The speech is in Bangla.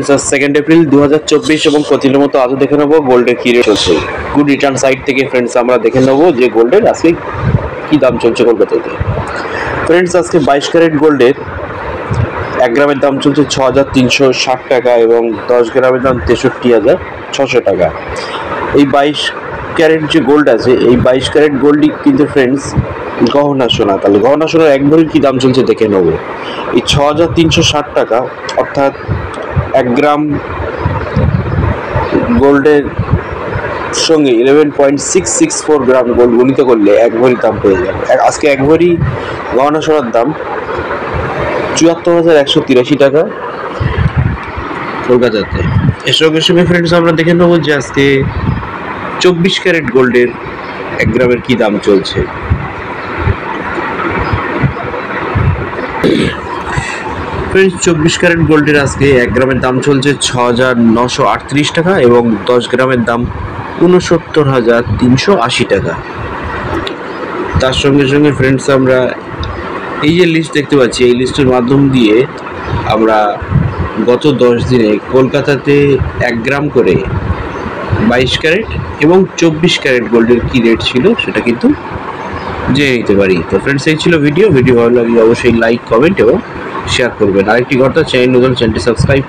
2 এপ্রিল 2024 এবং প্রতিদিনের মতো আজও দেখে নেবো গোল্ডের কি রেট চলছে। গুড রিটার্ন সাইট থেকে ফ্রেন্ডস আমরা দেখে নেবো যে গোল্ডের আজকে কি দাম চলছে কলকাতাতে। ফ্রেন্ডস আজকে 22 ক্যারেট গোল্ডের 1 গ্রামের দাম চলছে 6,360 টাকা এবং 10 গ্রামের দাম 63,600 টাকা। এই 22 ক্যারেট যে গোল্ড আছে, এই 22 ক্যারেট গোল্ডই কিন্তু ফ্রেন্ডস গহনা সোনা। তাহলে গহনা সোনার 1 ভরির কী দাম চলছে দেখে নেবো। এই 6,360 টাকা অর্থাৎ 1 গ্রাম গোল্ডের সঙ্গে 11.664 গ্রাম গোল্ড গণিত করলে 1 ভরির দাম পেয়ে যাবে। আজকে 1 ভরি গহনা সোনার দাম 74,183 টাকা কলকাতাতে। এর সঙ্গে সঙ্গে ফ্রেন্ডস আমরা দেখে নেবো যে আজকে 24 ক্যারেট গোল্ডের 1 গ্রামের কী দাম চলছে। ফ্রেন্ডস 24 ক্যারেট গোল্ডের আজকে 1 গ্রামের দাম চলছে 6,938 টাকা এবং 10 গ্রামের দাম 69,380 টাকা। তার সঙ্গে সঙ্গে ফ্রেন্ডস আমরা এই যে লিস্ট দেখতে পাচ্ছি, এই লিস্টের মাধ্যম দিয়ে আমরা গত 10 দিনে কলকাতাতে 1 গ্রাম করে 22 ক্যারেট এবং 24 ক্যারেট গোল্ডের কী রেট ছিল সেটা কিন্তু জেনে নিতে পারি। তো ফ্রেন্ডস এই ছিল ভিডিও ভালো লাগলে অবশ্যই লাইক, কমেন্ট এবং শেয়ার করবেন। আরেকটি কথা, চ্যানেল নতুন, চ্যানেলটি সাবস্ক্রাইব